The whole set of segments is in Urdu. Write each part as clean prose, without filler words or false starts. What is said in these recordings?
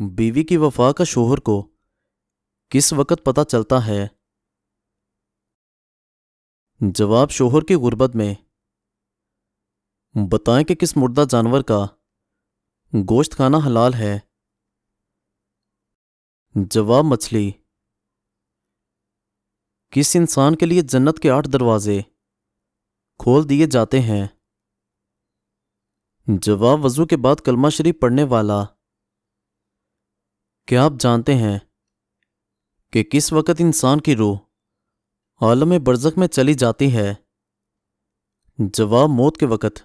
بیوی کی وفا کا شوہر کو کس وقت پتہ چلتا ہے؟ جواب شوہر کی غربت میں۔ بتائیں کہ کس مردہ جانور کا گوشت کھانا حلال ہے؟ جواب مچھلی۔ کس انسان کے لیے جنت کے 8 دروازے کھول دیے جاتے ہیں؟ جواب وضو کے بعد کلمہ شریف پڑھنے والا۔ کیا آپ جانتے ہیں کہ کس وقت انسان کی روح عالم برزخ میں چلی جاتی ہے؟ جواب موت کے وقت۔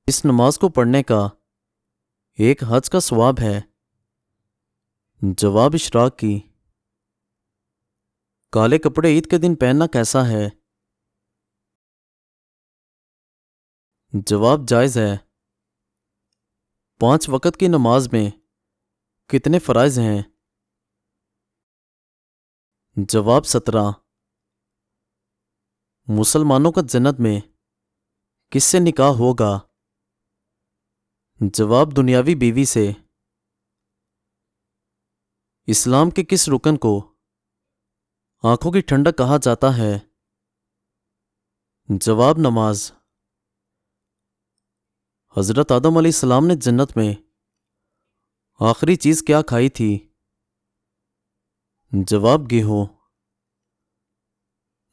اس نماز کو پڑھنے کا ایک حج کا ثواب ہے؟ جواب اشراق کی۔ کالے کپڑے عید کے دن پہننا کیسا ہے؟ جواب جائز ہے۔ 5 وقت کی نماز میں کتنے فرائض ہیں؟ جواب 17۔ مسلمانوں کا جنت میں کس سے نکاح ہوگا؟ جواب دنیاوی بیوی سے۔ اسلام کے کس رکن کو آنکھوں کی ٹھنڈک کہا جاتا ہے؟ جواب نماز۔ حضرت آدم علیہ السلام نے جنت میں آخری چیز کیا کھائی تھی؟ جواب گیہوں۔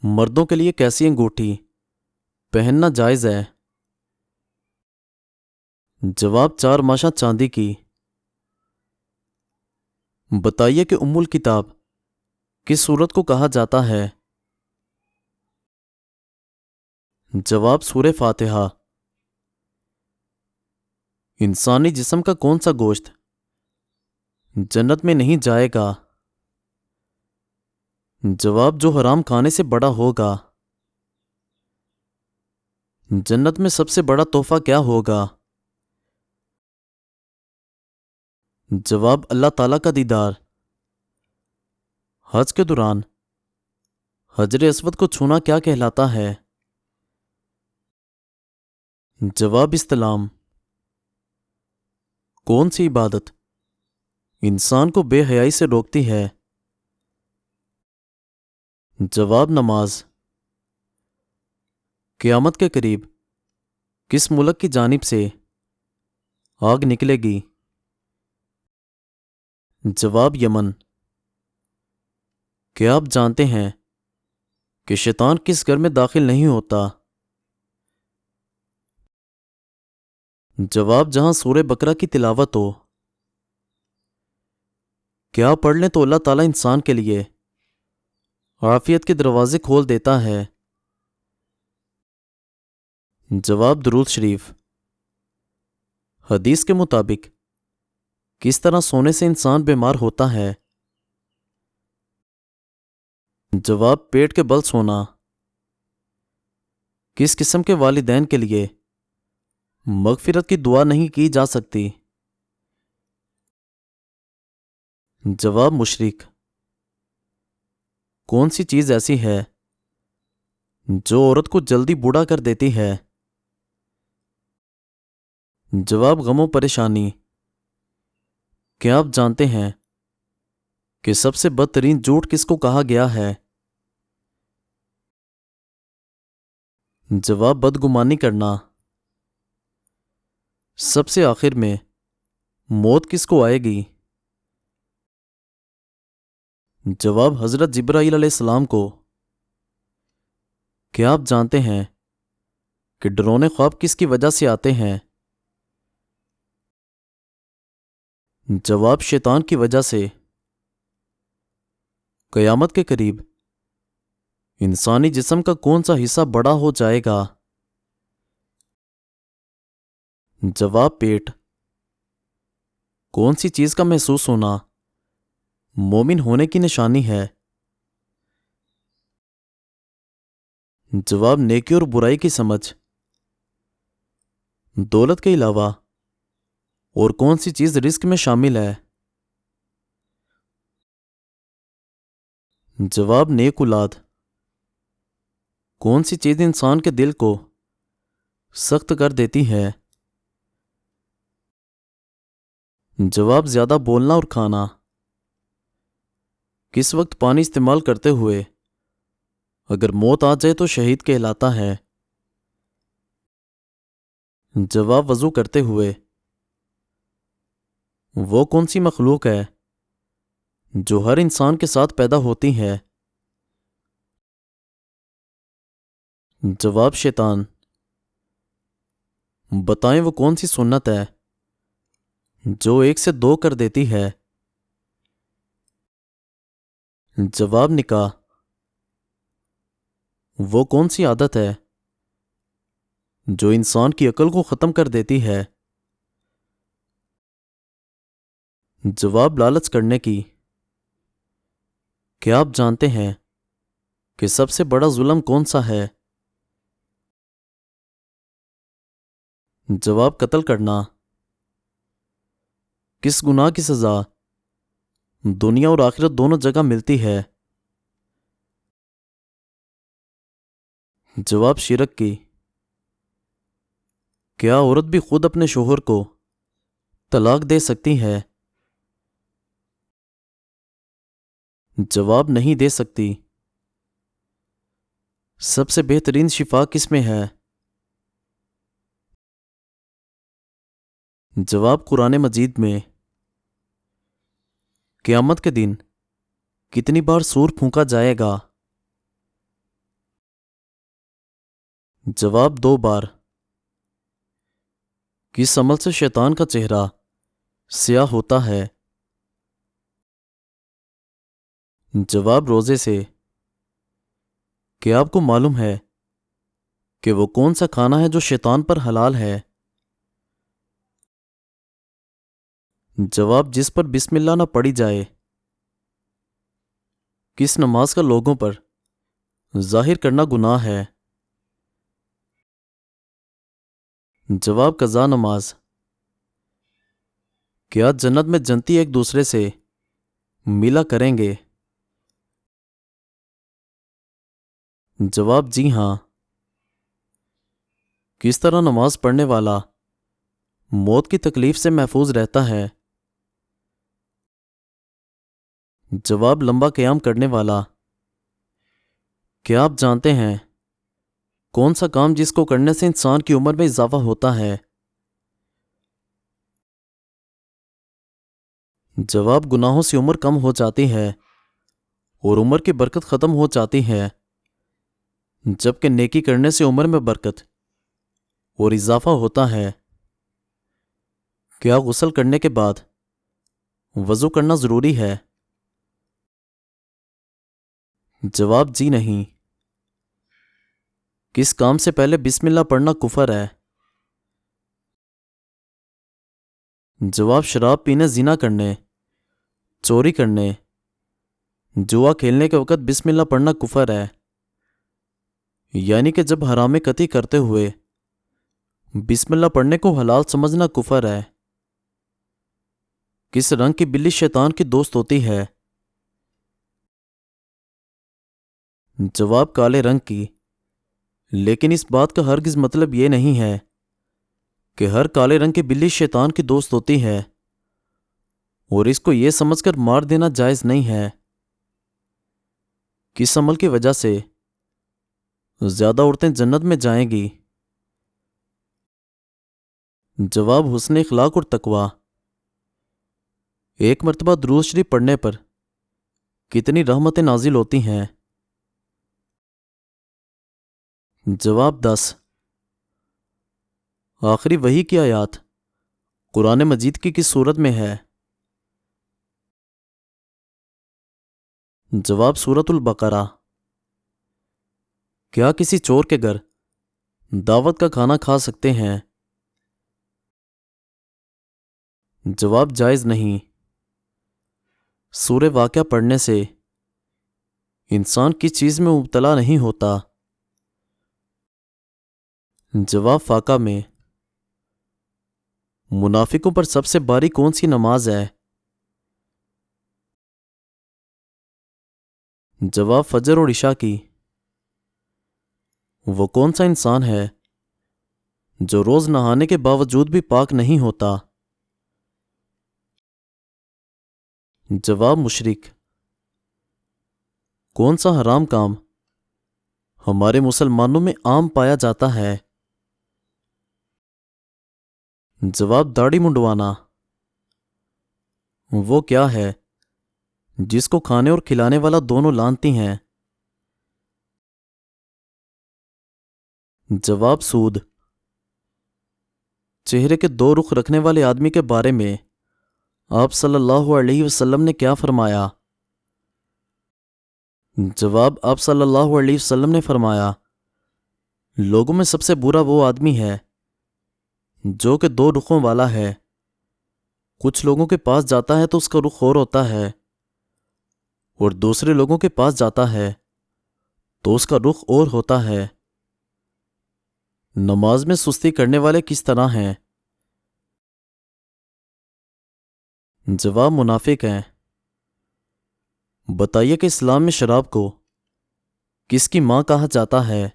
مردوں کے لیے کیسی انگوٹھی پہننا جائز ہے؟ جواب 4 ماشا چاندی کی۔ بتائیے کہ ام الکتاب کس سورت کو کہا جاتا ہے؟ جواب سورہ فاتحہ۔ انسانی جسم کا کون سا گوشت جنت میں نہیں جائے گا؟ جواب جو حرام کھانے سے بڑا ہوگا۔ جنت میں سب سے بڑا تحفہ کیا ہوگا؟ جواب اللہ تعالیٰ کا دیدار۔ حج کے دوران حجر اسود کو چھونا کیا کہلاتا ہے؟ جواب استلام۔ کون سی عبادت انسان کو بے حیائی سے روکتی ہے؟ جواب نماز۔ قیامت کے قریب کس ملک کی جانب سے آگ نکلے گی؟ جواب یمن۔ کیا آپ جانتے ہیں کہ شیطان کس گھر میں داخل نہیں ہوتا؟ جواب جہاں سورہ بقرہ کی تلاوت ہو۔ کیا پڑھ لیں تو اللہ تعالیٰ انسان کے لیے عافیت کے دروازے کھول دیتا ہے؟ جواب درود شریف۔ حدیث کے مطابق کس طرح سونے سے انسان بیمار ہوتا ہے؟ جواب پیٹ کے بل سونا۔ کس قسم کے والدین کے لیے مغفرت کی دعا نہیں کی جا سکتی؟ جواب مشرک۔ کون سی چیز ایسی ہے جو عورت کو جلدی بوڑھا کر دیتی ہے؟ جواب غم و پریشانی۔ کیا آپ جانتے ہیں کہ سب سے بدترین جھوٹ کس کو کہا گیا ہے؟ جواب بدگمانی کرنا۔ سب سے آخر میں موت کس کو آئے گی؟ جواب حضرت جبرائیل علیہ السلام کو۔ کیا آپ جانتے ہیں کہ ڈرونے خواب کس کی وجہ سے آتے ہیں؟ جواب شیطان کی وجہ سے۔ قیامت کے قریب انسانی جسم کا کون سا حصہ بڑا ہو جائے گا؟ جواب پیٹ۔ کون سی چیز کا محسوس ہونا مومن ہونے کی نشانی ہے؟ جواب نیکی اور برائی کی سمجھ۔ دولت کے علاوہ اور کون سی چیز رزق میں شامل ہے؟ جواب نیک اولاد۔ کون سی چیز انسان کے دل کو سخت کر دیتی ہے؟ جواب زیادہ بولنا اور کھانا. کس وقت پانی استعمال کرتے ہوئے اگر موت آ جائے تو شہید کہلاتا ہے؟ جواب وضو کرتے ہوئے. وہ کون سی مخلوق ہے جو ہر انسان کے ساتھ پیدا ہوتی ہے؟ جواب شیطان. بتائیں وہ کون سی سنت ہے جو 1 سے 2 کر دیتی ہے؟ جواب نکاح. وہ کون سی عادت ہے جو انسان کی عقل کو ختم کر دیتی ہے؟ جواب لالچ کرنے کی. کیا آپ جانتے ہیں کہ سب سے بڑا ظلم کون سا ہے؟ جواب قتل کرنا. کس گناہ کی سزا دنیا اور آخرت دونوں جگہ ملتی ہے؟ جواب شرک کی. کیا عورت بھی خود اپنے شوہر کو طلاق دے سکتی ہے؟ جواب نہیں دے سکتی. سب سے بہترین شفا کس میں ہے؟ جواب قرآن مجید میں. قیامت کے دن کتنی بار سور پھونکا جائے گا؟ جواب 2 بار. کس عمل سے شیطان کا چہرہ سیاہ ہوتا ہے؟ جواب روزے سے. کیا آپ کو معلوم ہے کہ وہ کون سا کھانا ہے جو شیطان پر حلال ہے؟ جواب جس پر بسم اللہ نہ پڑھی جائے. کس نماز کا لوگوں پر ظاہر کرنا گناہ ہے؟ جواب قضا نماز. کیا جنت میں جنتی ایک دوسرے سے ملا کریں گے؟ جواب جی ہاں. کس طرح نماز پڑھنے والا موت کی تکلیف سے محفوظ رہتا ہے؟ جواب لمبا قیام کرنے والا. کیا آپ جانتے ہیں کون سا کام جس کو کرنے سے انسان کی عمر میں اضافہ ہوتا ہے؟ جواب گناہوں سے عمر کم ہو جاتی ہے اور عمر کی برکت ختم ہو جاتی ہے، جبکہ نیکی کرنے سے عمر میں برکت اور اضافہ ہوتا ہے. کیا غسل کرنے کے بعد وضو کرنا ضروری ہے؟ جواب جی نہیں. کس کام سے پہلے بسم اللہ پڑھنا کفر ہے؟ جواب شراب پینے، زنا کرنے، چوری کرنے، جوا کھیلنے کے وقت بسم اللہ پڑھنا کفر ہے. یعنی کہ جب حرام قطعی کرتے ہوئے بسم اللہ پڑھنے کو حلال سمجھنا کفر ہے. کس رنگ کی بلی شیطان کی دوست ہوتی ہے؟ جواب کالے رنگ کی. لیکن اس بات کا ہرگز مطلب یہ نہیں ہے کہ ہر کالے رنگ کی بلی شیطان کی دوست ہوتی ہے اور اس کو یہ سمجھ کر مار دینا جائز نہیں ہے. کس عمل کی وجہ سے زیادہ عورتیں جنت میں جائیں گی؟ جواب حسن اخلاق اور تقوی. ایک مرتبہ درود شریف پڑھنے پر کتنی رحمتیں نازل ہوتی ہیں؟ جواب 10. آخری وحی کی آیات قرآن مجید کی کس سورت میں ہے؟ جواب سورۃ البقرہ. کیا کسی چور کے گھر دعوت کا کھانا کھا سکتے ہیں؟ جواب جائز نہیں. سورہ واقعہ پڑھنے سے انسان کس چیز میں مبتلا نہیں ہوتا؟ جواب فاقہ میں. منافقوں پر سب سے باری کون سی نماز ہے؟ جواب فجر اور عشاء کی. وہ کون سا انسان ہے جو روز نہانے کے باوجود بھی پاک نہیں ہوتا؟ جواب مشرک۔ کون سا حرام کام ہمارے مسلمانوں میں عام پایا جاتا ہے؟ جواب داڑھی منڈوانا۔ وہ کیا ہے جس کو کھانے اور کھلانے والا دونوں لانتی ہیں؟ جواب سود۔ چہرے کے دو رخ رکھنے والے آدمی کے بارے میں آپ صلی اللہ علیہ وسلم نے کیا فرمایا؟ جواب آپ صلی اللہ علیہ وسلم نے فرمایا، لوگوں میں سب سے برا وہ آدمی ہے جو کہ دو رخوں والا ہے۔ کچھ لوگوں کے پاس جاتا ہے تو اس کا رخ اور ہوتا ہے، اور دوسرے لوگوں کے پاس جاتا ہے تو اس کا رخ اور ہوتا ہے۔ نماز میں سستی کرنے والے کس طرح ہیں؟ جواب منافق ہیں۔ بتائیے کہ اسلام میں شراب کو کس کی ماں کہا جاتا ہے؟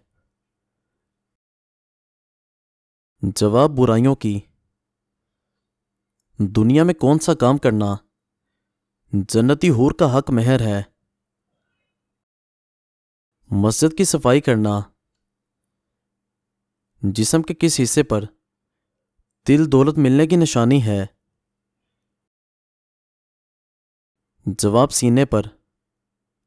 جواب برائیوں کی۔ دنیا میں کون سا کام کرنا جنتی حور کا حق مہر ہے؟ مسجد کی صفائی کرنا جسم کے کس حصے پر دل دولت ملنے کی نشانی ہے؟ جواب سینے پر۔